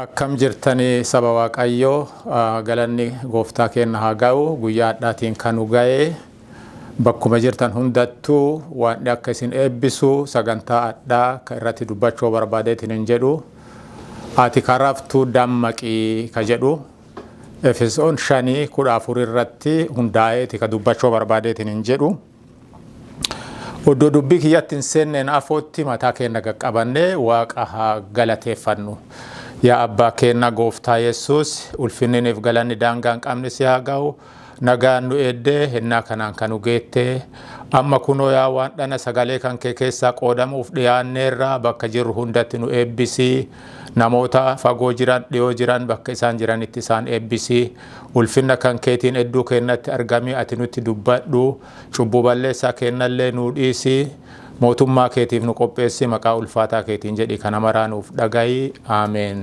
Akkam jirtanii saba Waaqayyoo galanni gooftaa keenya haa ga'u guyyaa adhaatiin kan nu ga'e bakkuma jirtan hundattuu waan akka isin eebbisu sagantaa addaa kan irratti dubbachuu barbaadeetiin hin jedhu ati karaaftuu dammaqii ka jedhu Efesoon 5:14 irratti hundaa'eeti ka dubbachuu barbaadeetiin hin jedhu Oddoo dubbii kiyyatti hin seenneen afootti mataa keenya qaqqabannee Waaqa haa galateeffannu. Yaa abbaa keenya gooftaa Yesuus ulfinniif galanni daangaan qabni si haa ga'u nagaan nu eeddee hennaa kanaan kan nu geette amma kunoo yaa waan dhana sagalee kan kee keessaa qoodamuuf dhiyaanneerra bakka jirru hundatti nu eebbisi namoota fagoo jiran dhiyoo jiran bakka isaan jiranitti isaan eebbisi ulfinna kan keetiin hedduu keenyatti argamii ati nutti dubbadhu cubbuu balleessaa keenyallee nu dhiisi mootummaa keetiif nu qopheessi maqaa ulfaataa keetiin jedhi kana maraanuuf dhaga'i aameen.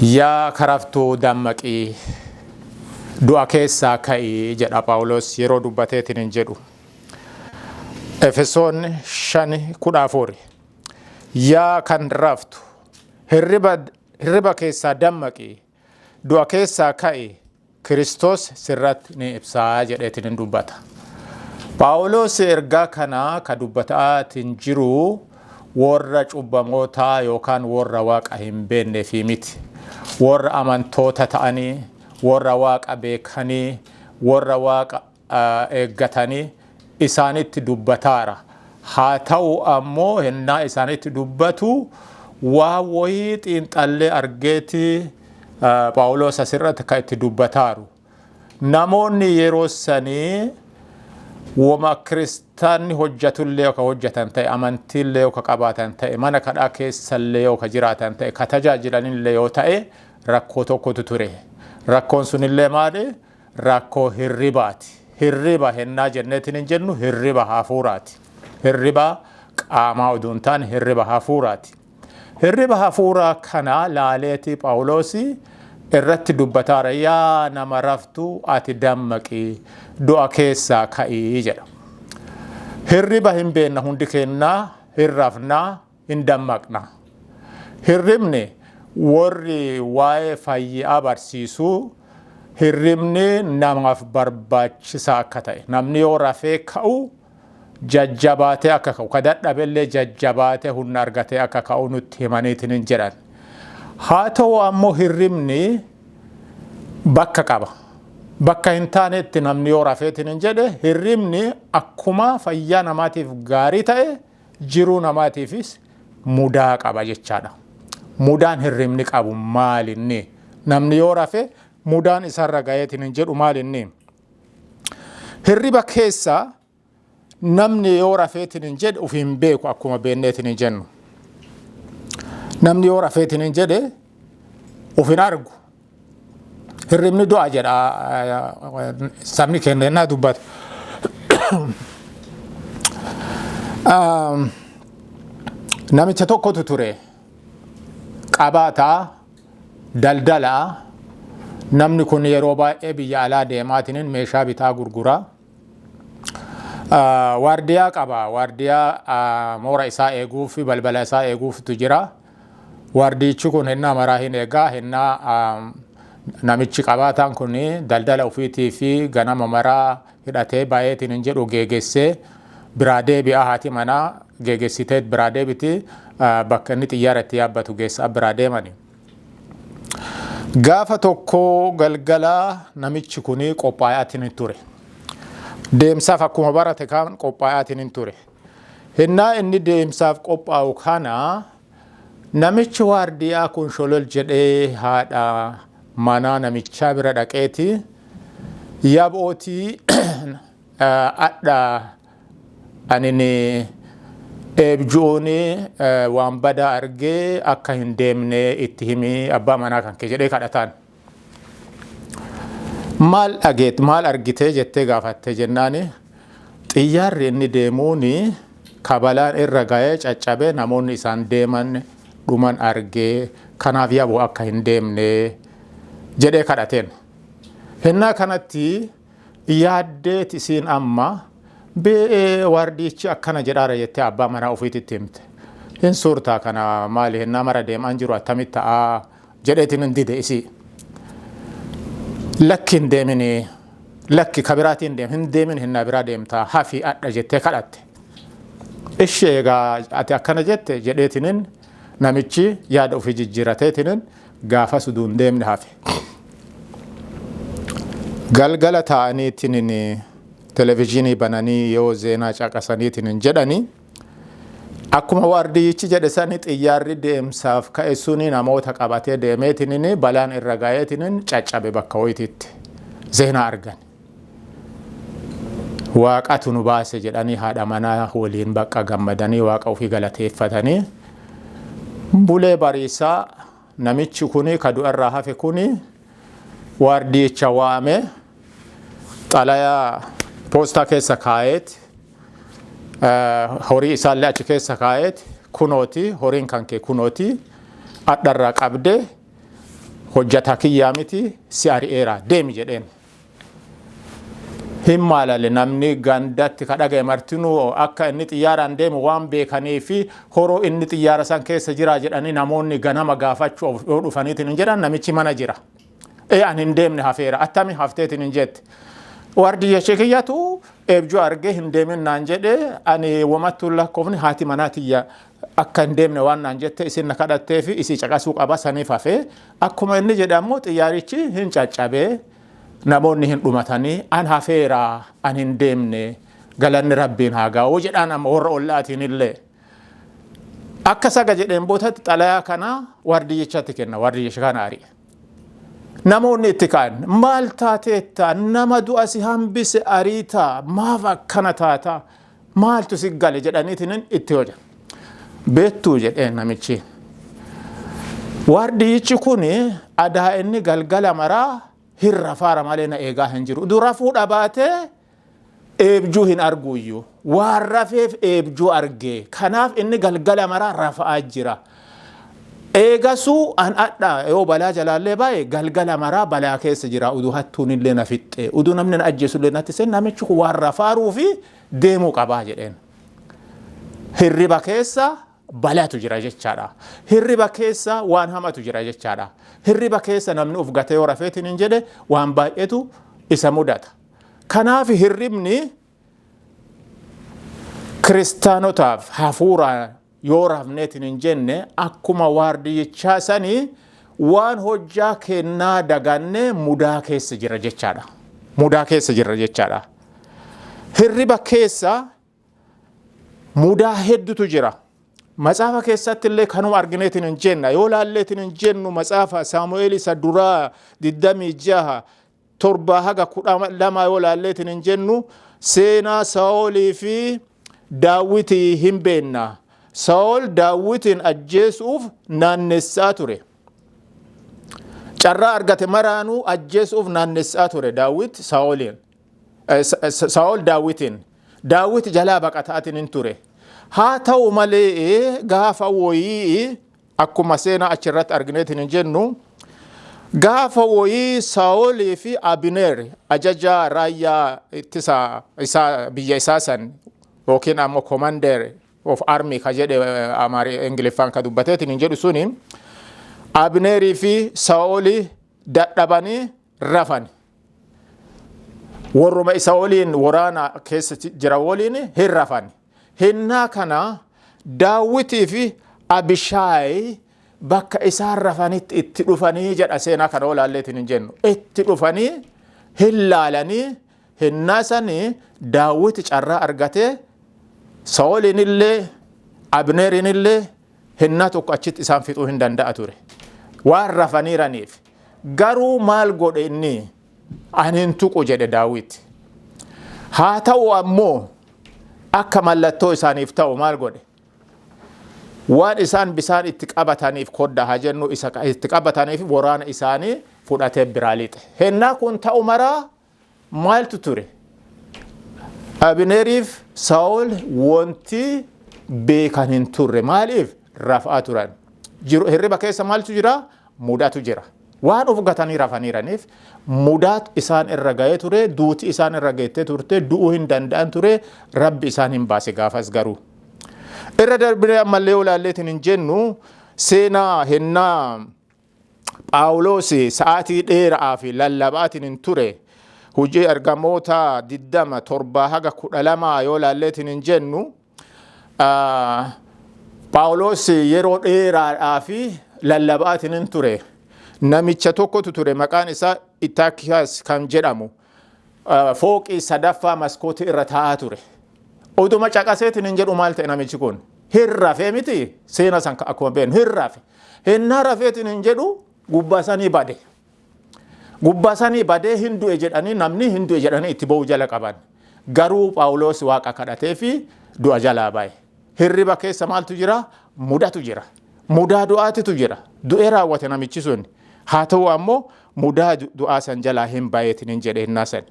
Yaa karaaftuu dammaqii du'a keessaa ka'ii jedha Phaawulos yeroo dubbateetiin hin jedhu. Efesoon 5:14 Yaa kan raftu hirriba keessaa dammaqii du'a keessaa ka'ii Kiristoos sirratti ni ibsaa jedheetiin hin dubbata. Phaawulos ergaa kana ka dubbataatiin jiru warra cubbamootaa yookaan warra Waaqa hin beeknee fi miti. Warra amantoota ta'anii, warra Waaqa beekanii, warra Waaqa eeggatanii isaanitti dubbataara. Haa ta'u ammoo hennaa isaanitti dubbatu waa wayii xiinxallee argeeti Phaawulos asirratti kan itti dubbataaru. Namoonni yeroo sanii wama kiristaanni hojjatullee ka hojjatan ta'e amantiillee ka qabaatan ta'e mana kadhaa keessallee ka jiraatan ta'e ka tajaajilanillee yoo ta'e rakkoo tokkotu ture. Rakkoon sunillee maali? Rakkoo hirribaati. Hirriba hennaa jenneetiin hin jennu hirriba hafuuraati. Hirriba qaamaa oduu hin taane hirriba hafuuraati. Hirriba hafuuraa kana laaleeti Phaawulos irratti dubbataara yaa nama raftu ati dammaqii du'a keessaa ka'ii jedha. Hirriba hin beekna hundi keenna hirrafnaa hin dammaqna. Hirribni warri waa'ee fayyaa barsiisu hirribni namaaf barbaachisaa akka ta'e namni yoo rafee ka'u jajjabaatee akka ka'u ka dadhabellee jajjabaatee humna argatee akka ka'u nutti himaniitiin hin jedhan. Haa ta'u ammoo hirribni bakka qaba. Bakka hin taanetti namni yoo rafeetiin hin jedhe hirribni akkuma fayyaa namaatiif gaarii ta'e jiruu namaatiifis mudaa qaba jechaadha. Mudaan hirribni qabu maalinni? Namni yoo rafe mudaan isarra ga'eetiin hin jedhu maalinni? Hirriba keessa namni yoo rafeetiin hin jedhe uf hin beeku akkuma beenneetiin hin jennu. Namni yoo rafeetiin hin jedhe uf hin argu. Hirribni du'a jedha sabni keenya ennaa dubbatu. Namicha tokkotu ture qabaataa daldalaa namni kun yeroo baay'ee biyya alaa deemaatiin meeshaa bitaa gurgura. Waardiyaa qaba. Waardiyaa moora isaa eeguuf balbala isaa eeguuftu jira. Waardiyichi kun hennaa maraa hin eegaa hennaa namichi qabaataan kun daldala ofiitii fi ganama maraa hidhatee baay'eetiin hin jedhu geegessee biraa deebi'aa haati manaa geegessitee biraa deebiti bakka inni xiyyaara itti yaabbatu geessaa biraa deemani. Gaafa tokko galgala namichi kun qophaa'aatiin hin ture. Deemsaaf akkuma barate kan qophaa'aatiin hin ture. Hennaa inni deemsaaf qophaa'u kana namichi waardiyaa kun sholol jedhee haadha mana namichaa bira dhaqeeti yaabootii adda anini eebjuuni waan badaa argee akka hin deemne itti himi abbaa manaa kan kee jedhee kadhataan. Maal dhageet maal argitee jettee gaafatte jennaani xiyyaarri inni deemuuni kabalaan irra ga'ee caccabee namoonni isaan deeman dhuman argee kanaaf yaaboo akka hin deemne jedhee kadhateen. Hennaa kanatti yaaddeet isiin amma bee waardiyichi akkana jedhaara jettee abbaa manaa ofiitti himte. hin suurtaa kana maali hin namara deemaan jiru attamitti ta'a jedheetiin hin dide isii lakki hin deemini lakki kabiraatiin deem hin deemin hin nabiraa deemtaa hafi adha jettee kadhatte ishee egaa ati akkana jette jedheetiin namichi yaada ofii jijjiirateetiin gaafa suduun deemne hafe galgala ta'aniitiin televizyiinii bananii yoo zeenaa caqasaniitiin jedhanii akkuma waardiyyichi jedhe sani xiyyaarri deemsaaf ka'e suni namoota qabatee deemeetiin balaan irra gaa'eetiin caccabe bakka hoyititti zeenaa argan waaqatu nu baase jedhanii haadha manaa waliin bakka gammadanii waaqa ofii galateeffatanii bulee bariisaa namichi kuni ka du'arraa hafe kuni waardiyyicha waame xalayaa poostaa keessa kaa'eet horii isaallee achi keessa kaa'eet kunooti horiin kan kee kunooti adharraa qabde hojjataa kiyyaa miti si ari'eera deemi jedheen hin maalale namni gandatti ka dhagaye martinuu akka inni xiyyaaraan deemu waan beekanii fi horoo inni xiyyaara san keessa jira jedhanii namoonni ganama gaafachuu yoo dhufaniitiin hin jedhan namichi mana jira an hin deemne hafeera attami hafteetiin hin jette waardiyya sheekiyyatu eebjuu argee hin deemin naan jedhe ani wamattuu lakkoofni haati manaatiyya akka hin deemne waan naan jette isin na kadhattee fi isii caqasuu qaba saniif hafee akkuma inni jedhe ammoo xiyyaarichi hin caccabee namoonni hin dhumatanii an hafeera an hin deemne galanni rabbiin haa ga'u jedhaan amma warra ollaatiin illee akka saga jedheen bootatti xalayaa kana waardiyyichatti kenna waardiyyicha kana ari'e namoonni itti ka'an maal taateetta nama du'a si hambise ariitaa maaf akkana taata maaltu si gale jedhaniitiin itti hojan beettuu jedheen namichi waardiyyichi kun adaa inni galgala maraa hirra faara malee na eegaa hin jiru dura fuudha baatee eebjuu hin arguuyyuu waan rafeef eebjuu argee kanaaf inni galgala maraa rafa'aa jira eegasuu an adha yoo balaa jalaallee baay'ee galgala maraa balaa keessa jira uduu hattuun illee na fixxe uduu namni na ajjeesu illee natti sen namichi kun waan rafaaruu fi deemuu qabaa jedheen hirriba keessa balaatu jira jechaadha hirriba keessa waan hamatu jira jechaadha hirriba keessa namni uf gatee yoo rafeetiin hin jedhe waan baay'eetu isa mudata kanaaf hirribni kiristaanotaaf hafuuraan yoo rafneetiin hin jenne akkuma waardiyyichaa sanii waan hojjaa kennaa daganne mudaa keessa jira jechaadha mudaa keessa jira jechaadha hirriba keessa mudaa heddutu jira Matsaafa keessatti illee kanuma argineetiin hin jenna yoo laalleetiin hin jennu matsaafa Saamu'eel isa duraa 26 torba haga 12 yoo laalleetiin hin jennu seenaa Saa'olii fi Daawitii hin beenna Saa'ol Daawitiin ajjeesuuf naannessaa ture carraa argate maraanuu ajjeesuuf naannessaa ture Daawit Saa'oliin Saa'ol Daawitiin Daawit jalaa baqataatiin hin ture haa ta'u malee gaafa wayii akkuma seenaa achirratti argineetiin hin jennu gaafa wayii Saa'olii fi Abneer ajajaa raayyaa ittisa isaa biyya isaa san yookiin ammoo commander of army ka jedhe Ingiliffaan ka dubbateetiin hin jedhu suni Abneerii fi Saa'olii dadhabanii rafan warruma isa waliin waraana keessa jira waliin hin rafan hinna kana Daawitii fi Abishaay bakka isaan rafanitti itti dhufanii jedha seenaa kana olaalleetiin hin jennu itti dhufanii hin laalanii hinna sanii Daawit carraa argatee Saa'oliin illee Abneerin illee hinna tokko achitti isaan fixuu hin danda'a ture waan rafaniiraniif garuu maal godhe inni anin tuqu jedhe Daawit haa ta'u ammoo akka mallattoo isaaniif ta'u maal godhe waan isaan bisaan itti qabataniif kodda haa jennu isa itti qabataniif waraana isaanii fudhatee biraa lixe hennaa kun ta'u maraa maaltu ture Abneeriif Saa'ol wanti beekan hin turre maaliif rafaa turan hirriba keessa maaltu jira mudatu jira waan of gatanii rafaniiraniif mudaat isaan irra ga'ee ture duuti isaan irra geettee turte du'uu hin danda'an ture rabbi isaan hin baase gaafas garuu irra darbine ammallee yoo ilaalleetiin hin jennu seenaa hennaa Phaawulos sa'aatii dheeraa fi lallabaatiin hin ture hojii ergamoota 27 haga 12 yoo ilaalleetiin hin jennu Phaawulos yeroo dheeraa fi lallabaatiin hin ture namicha tokkotu ture maqaan isaa Itaakiyas kan jedhamu fooqii sadaffaa maskootii irra taa'aa ture oduma caqaseetiin hin jedhu maal ta'e namichi kun hirrafe miti seena san akkuma beeknu hirrafe hennaa rafeetiin hin jedhu gubbaa sanii badee hindu'e jedhanii namni hindu'e jedhanii itti ba'uu jala qaban garuu Phaawulos waaqa kadhatee fi du'a jalaa ba'e hirriba keessa maaltu jira mudatu jira mudaa du'aatitu jira du'ee raawwate namichi sun haa ta'u ammoo mudaa du'aa san jalaa hin ba'eetiin hin jedhe hennaa san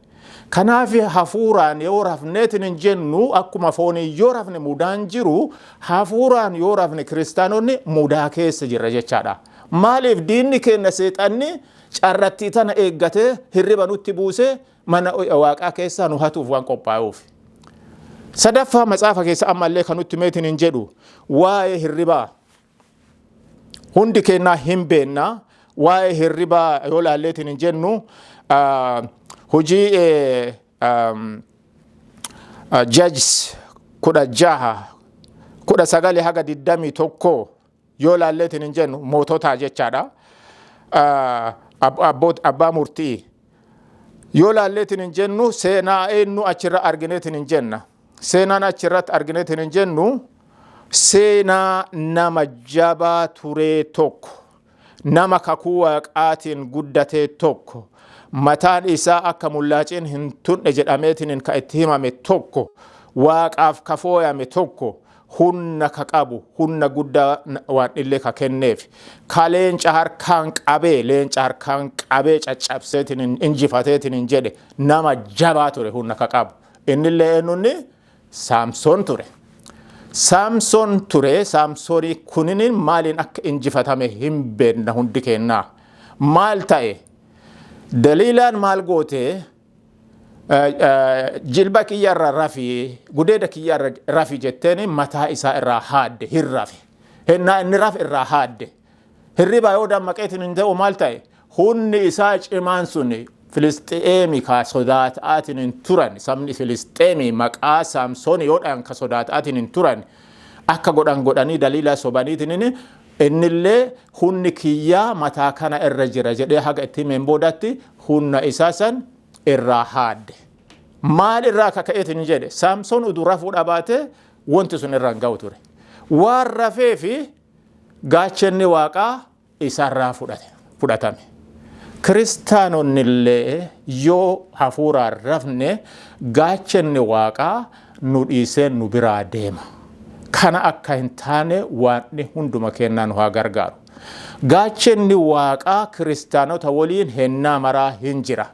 kanaaf hafuuraan yoo rafneetiin hin jennu akkuma foonii yoo rafne mudaan jiru hafuuraan yoo rafne kiristaanonni mudaa keessa jirra jechaadha maaliif diinni keenya seexanni carrattii tana eeggatee hirriba nutti buusee mana waaqaa keessaa nu hatuuf waan qophaa'uuf sadaffaa matsaafa keessa ammallee kan nutti meetiin hin jedhu waa'ee hirribaa hundi kennaa hin beennaa waa'ee hirribaa yoo ilaalleetiin hin jennu hojii judges 16 haga 21 yoo ilaalleetiin hin jennu moototaa jechaadha abbaa murtii yoo ilaalleetiin hin jennu seenaa eenyu achirra argineetiin hin jenna seenaan achirratti argineetiin hin jennu seenaa nama jabaa turee tokko nama kakuu waaqaatiin guddatee tokko mataan isaa akka mullaaciin hin tunne jedhameetiin ka itti himame tokko waaqaaf kafooyame tokko hunna ka qabu hunna guddaa waan illee ka kenneef ka leenca harkaan qabee caccabseetiin injifateetiin hin jedhe nama jabaa ture hunna ka qabu innillee eenyunni Saamsoon ture Saamsoonii kuniniin maaliin akka injifatame hin beekna hundi kennaa maal ta'e Daliilaan maal goote jilba kiyyarra rafi gudeeda kiyyarra rafi jetteen mataa isaa irraa haadde hirrafe hennaa inni raf irraa haadde hirriba yoo dammaqeetiin hin ta'u maal ta'e hunni isaa cimaan sun Filisxeemii ka sodaataatiin hin turan sabni Filisxeemii maqaa Saamsoonii yoodhaan ka sodaataatiin hin turan akka godhanii Daliilaa sobaniitiin innillee hunni kiyyaa mataa kana irra jira jedhee haga itti himeen boodatti hunna isaa san irraa haadde maal irraa kaka'eetiin jedhe Saamsoon utuu rafuu dhabaate wanti sun irraan ga'u ture waan rafee fi gaachanni waaqaa isaarraa fudhatame kiristaanonnillee yoo hafuuraan rafne gaachanni waaqaa nu dhiisee nu biraa deema kana akka hin taane waan hunduma kennaa nu haa gargaaru gaachanni waaqaa kiristaanota waliin hennaa maraa hin jira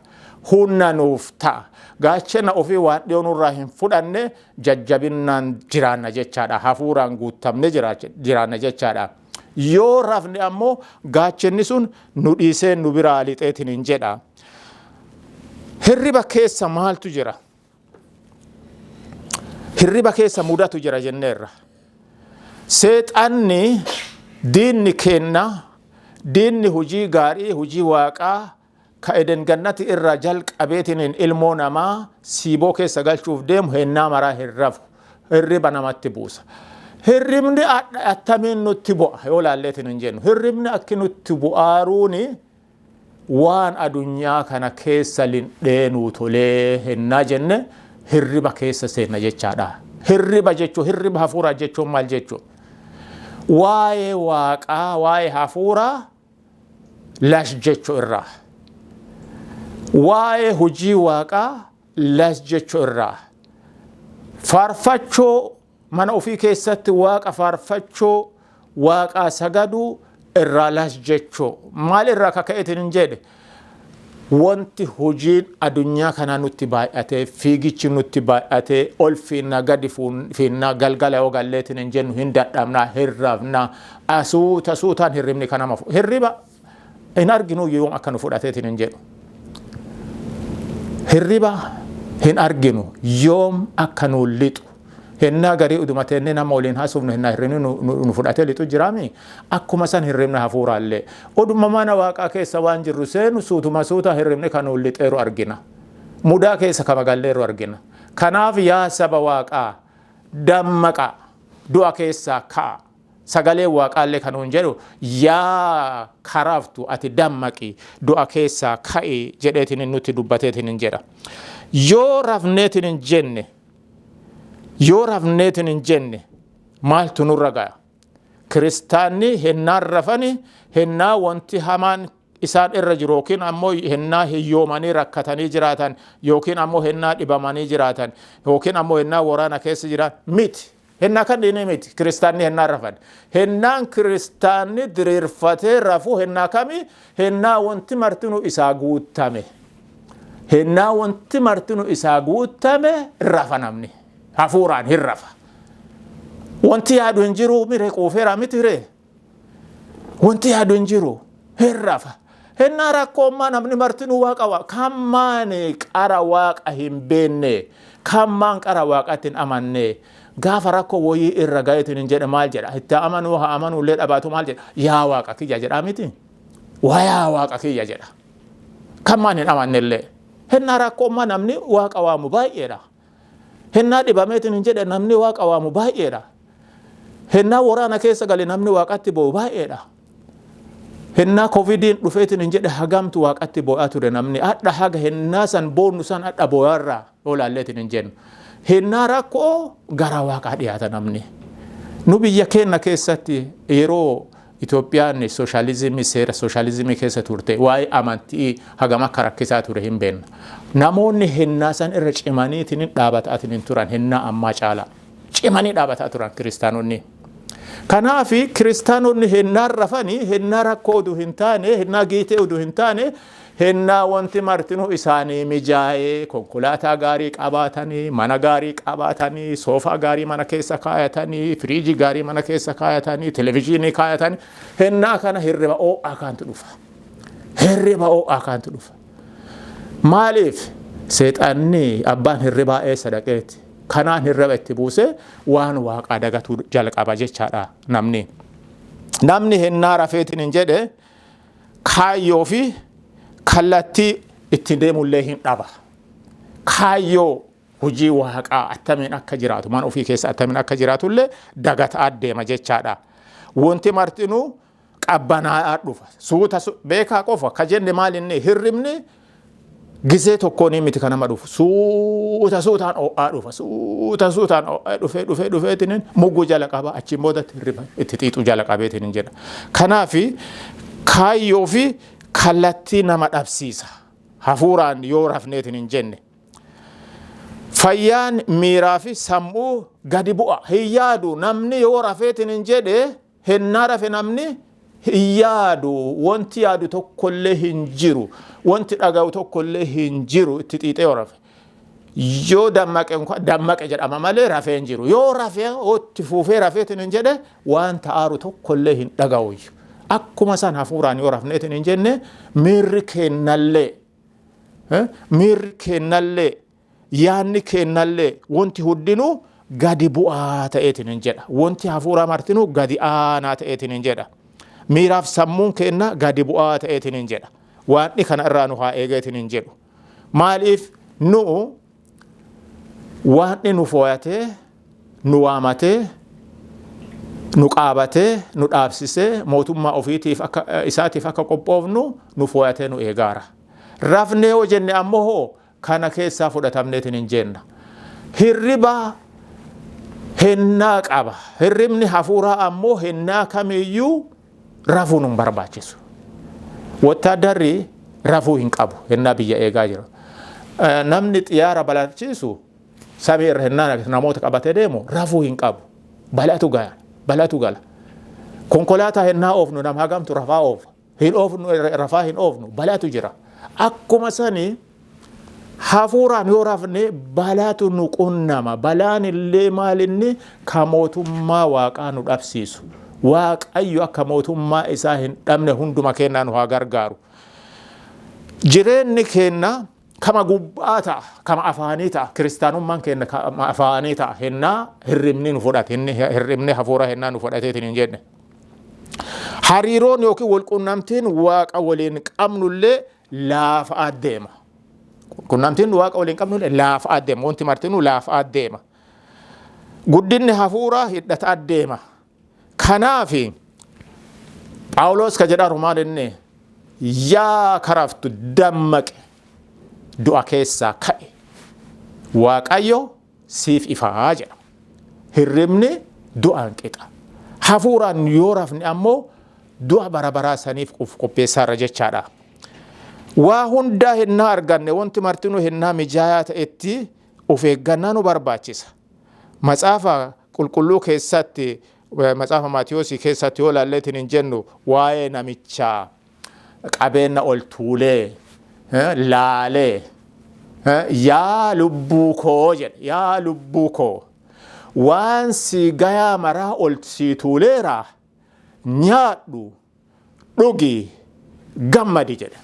hunna nuuf ta'a gaachana ofii waan dhiyoonurraa hin fudhanne jajjabinnaan jiraanna jechaadha hafuuraan guutamne jiraanna jechaadha yoo rafne ammoo gaachanni sun nu dhiisee nu biraa lixeetiin hin jedha hirriba keessa maaltu jira hirriba keessa mudatu jira jenneerra seexanni diinni kenna diinni hujii gaarii hujii waaqaa ka eden gannati irra jalqabeetiin ilmoo namaa siiboo keessa galchuuf deemu hennaa maraa hirrafu hirriba namatti buusa hirribni attamiin nutti bu'a yoo laalleetiin hin jennu hirribni akki nutti bu'aaruuni waan adunyaa kana keessa lindheenuu tolee hennaa jenne hirriba keessa seenna jechaadha hirriba jechuun hirriba hafuuraa jechuun maal jechuun waa'ee waaqaa waa'ee hafuuraa lash jechuu irraa waa'ee hujii waaqaa lash jechuu irraa faarfachoo mana ofii keessatti waaqa faarfachoo waaqaa sagaduu irraa lash jechuu maal irraa kaka'eetiin hin jedhe wanti hojiin adunyaa kana nutti baay'atee fiigichi nutti baay'atee ol fiinnaa gadi fiinnaa galgala yoo galleetiin hin jennu hin dadhabnaa hirrafnaa suutaan hirribni kanama hirriba hin arginu yoom akka nu fudhateetiin hin jedhu hirriba hin arginu yoom akka nu lixu hennaa garii udumateenni nama waliin haasofnu hennaa hirribni nu fudhatee lixu jiraami akkuma san hirribni hafuuraallee oduma mana waaqaa keessa waan jirru seenu suutuma suuta hirribni kan lixeeru argina mudaa keessa kamagalleeru argina kanaaf yaa saba waaqaa dammaqa du'a keessaa ka'a sagalee waaqaallee kan jedhu yaa karaaftu ati dammaqi du'a keessaa ka'i jedheetiin nutti dubbateetiin jedha yoo rafneetiin hin jenne yoo rafneetiin hin jenne maaltu nurra ga'a kiristaanni hennaan rafani hennaa wanti hamaan isaan irra jiru yookiin ammoo hennaa hiyyoomanii rakkatanii jiraatan yookiin ammoo hennaa dhibamanii jiraatan yookiin ammoo hennaa waraana keessa jiran miti hennaa kan dhiine miti kiristaanni hennaa rafan hennaan kiristaanni diriirfatee rafuu hennaa kami hennaa wanti martinu isaa guutame hennaa wanti martinu isaa guutame rafa namni hafuuraan hin rafa wanti yaadu hin jiru mire quufeera miti ree wanti yaadu hin jiru hin rafa hennaa rakkoommaa namni martinu waaqa waa kammaani qara waaqa hin beenne kammaan qara waaqatti hin amanne gaafa rakkoo wayii irra gayeetiin hin jedhe maal jedha itti amanuu haa amanuullee dhabaatu maal jedha yaa waaqa kiyya jedhaa miti waa yaa waaqa kiyya jedha kammaan hin amannellee hennaa rakkoommaa namni waaqa waamu baay'eedha hennaa dhibameetiin hin jedhe namni waaqa waamu baay'eedha hennaa waraana keessa gale namni waaqatti bo'u baay'eedha hennaa covidiin dhufeetiin hin jedhe hagamtu waaqatti bo'aa ture namni adha haga hennaa san boonnu san adha bo'aarraa olaalleetiin hin jennu hennaa rakkoo gara waaqaa dhiyaata namni nu biyya keenya keessatti yeroo Itoophiyaan sooshaalizimii seera sooshaalizimii keessa turte waa'ee amantii hagam akka rakkisaa ture hin beekna namoonni hennaa san irra cimaniitiin dhaabataatiin turan hennaa ammaa caala cimanii dhaabataa turan kiristaanonni kanaaf kiristaanonni hennaan rafanii hennaa rakkoo oduu hin taane hennaa giitee oduu hin taane hennaa wanti martinu isaanii mijaa'ee konkolaataa gaarii qabaatanii mana gaarii qabaatanii soofaa gaarii mana keessa kaayatanii firiijii gaarii mana keessa kaayatanii televiziyoonii kaayatanii hennaa kana hirriba oo'aa kaantu dhufa hirriba oo'aa kaantu dhufa maaliif seexanni abbaan hirribaa eessa dhaqeeti kanaan hirriba itti buuse waan waaqaa dagatu jalqaba jechaadha namni hennaa rafeetiin hin jedhe kaayyoo fi kallattii itti deemullee hin dhaba kaayyoo hojii waaqaa attamiin akka jiraatu man ofii keessa attamiin akka jiraatullee dagataa deema jechaadha wanti martinuu qabbanaa'aa dhufa suuta beekaa qofa ka jenne maalinni hirribni gizee tokkoon miti kan nama dhufu suutaan oo'aa dhufa suutaan oo'aa dhufeetiin mugguu jala qaba achiin boodatti hirriba itti xiixu jala qabeetiin jedha kanaaf kaayyoo fi kallattii nama dhabsiisa hafuuraan yoo rafneetiin hin jenne fayyaan miiraa fi sammuu gadi bu'a hin yaadu namni yoo rafeetiin hin jedhe hennaa rafe namni hin yaadu wanti yaadu tokkollee hin jiru wanti dhaga'u tokkollee hin jiru itti xiixee yoo rafe yoo dammaqe jedhama malee rafee hin jiru yoo rafee itti fuufee rafeetiin hin jedhe waan ta'aaru tokkollee hin dhaga'u akkuma san hafuuraan yoo rafneetiin hin jenne miirri keennallee yaanni keennallee wanti hundinuu gadi bu'aa ta'eetiin hin jedha wanti hafuuraa martinuu gadi aanaa ta'eetiin hin jedha miiraaf sammuun keenna gadi bu'aa ta'eetiin hin jedha waan kana irraa nu haa eegeetiin hin jedhu maaliif nu waan nu fooyatee nu waamatee nu qaabatee nu dhaabsisee mootummaa ofiitiif akka isaatiif akka qophoofnu nu fooyatee nu eegaara rafnee yoo jenne ammoo kana keessaa fudhatamneetiin hin jenna hirriba hennaa qaba hirribni hafuuraa ammoo hennaa kamiyyuu rafuu nun barbaachisu wattaadarri rafuu hin qabu hennaa biyya eegaa jira namni xiyyaara balaachisu samii irra hennaa namoota qabatee deemu rafuu hin qabu balatu gala konkolaataa hennaa oofnu nama hagamtu rafaa oofa hin oofnu rafaa hin oofnu balatu jira akkuma sanii hafuuraan yoo rafne balaatu nu qunnama balaan illee maalinni ka mootummaa waaqaa nu dhabsiisu waaqayyo akka mootummaa isaa hin dhabne hunduma keenyaa nu haa gargaaru jireenyi keenya kama gubbaata kama afaanita kristaanummaan kenna kama afaanita henna hirrimni nu fudhate hirrimni hafuura henna nu fudhateetiin hin jenne hariiroon yookiin walqunnamtiin waaqa waliin qabnullee laafa adeema qunnamtiin waaqa waliin qabnullee laafa adeema wanti martinuu laafa adeema guddinni hafuura hidhata adeema kanaafi Phaawulos ka jedha Romaaninni yaa karaftu dammaqi du'a keessaa ka'e waaqayyo siif ifaa jedha hirribni du'aan qixa hafuuraan yoo rafne ammoo du'a bara baraa saniif qopheessaarra jechaadha waa hundaa hennaa arganne wanti martinuu hennaa mijaayaa ta'etti of eeggannaa nu barbaachisa matsaafa qulqulluu keessatti matsaafa Maatiyoosi keessatti yoo laalleetiin hin jennu waa'ee namichaa qabeenya ol tuulee laalee yaa lubbuu koo jedhe yaa lubbuu koo waan si gayaa maraa ol sii tuuleera nyaadhu dhugi gammadi jedhe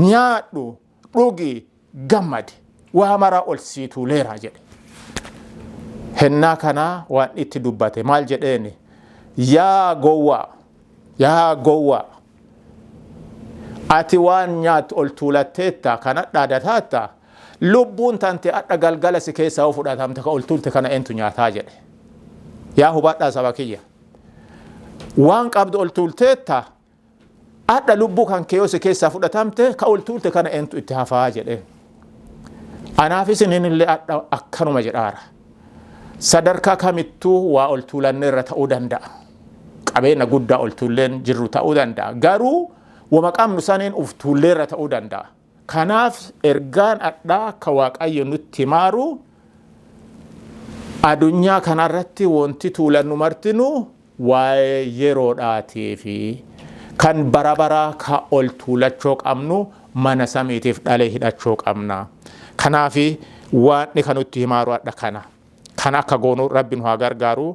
nyaadhu dhugi gammadi waa maraa ol sii tuuleera jedhe hennaa kanaa waan itti dubbate maal jedheeni yaa gowwaa ati waan nyaat ol tuulatteetta kana dhaadataata lubbuun tante adha galgala si keessaa fudhatamte ka ol tuulte kana entu nyaataa jedhe yaa hubadhaa saba kiyya waan qabdu ol tuulteetta adha lubbuu kan kee si keessaa fudhatamte ka ol tuulte kana entu itti hafaa jedhe anaaf isinillee adha akkanuma jedhaara sadarkaa kamittuu waa ol tuulanneerra ta'uu danda'a qabeenya guddaa ol tuulleen jirru ta'uu danda'a garuu wama qabnu saniin uf tuulleerra ta'uu danda'a kanaaf ergaan adhaa ka waaqayyo nutti maaru adunyaa kanarratti wanti tuulannu martinu waa'ee yeroodhaatii fi kan bara baraa ka ol tuulachoo qabnu mana samiitiif dhalee hidhachoo qabna kanaaf waan kan nutti himaaru adha kan akka goonu rabbi nu haa gargaaru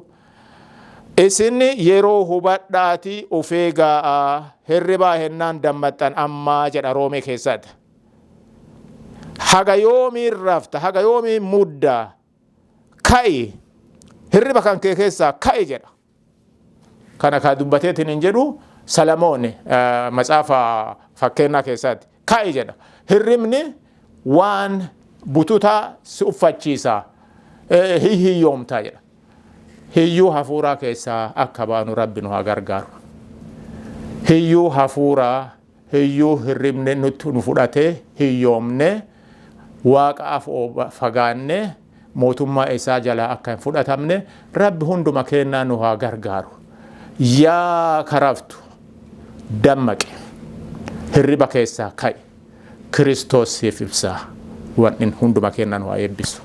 isin yeroo hubadhaati of eegaa hirribaa hennaan dammaxxan ammaa jedha Roomee keessatti haga yoomiin rafta haga yoomiin mudda ka'i hirriba kan kee keessaa ka'i jedha kana ka dubbateetiin hin jedhu Salamoon matsaafa fakkeenyaa keessatti ka'i jedha hirribni waan bututaa si uffachiisa hiyyoomtaa jedha hiyyuu hafuuraa keessaa akka baanu rabbi nu haa gargaaru hiyyuu hafuuraa hiyyuu hirribne nutti nu fudhatee hiyyoomne waaqaaf fagaanne mootummaa isaa jalaa akka hin fudhatamne rabbi hunduma kennaa nu haa gargaaru yaa karaftu dammaqi hirriba keessaa ka'i Kiristoos siif ibsaa waan hunduma kennaa nu haa eebbisu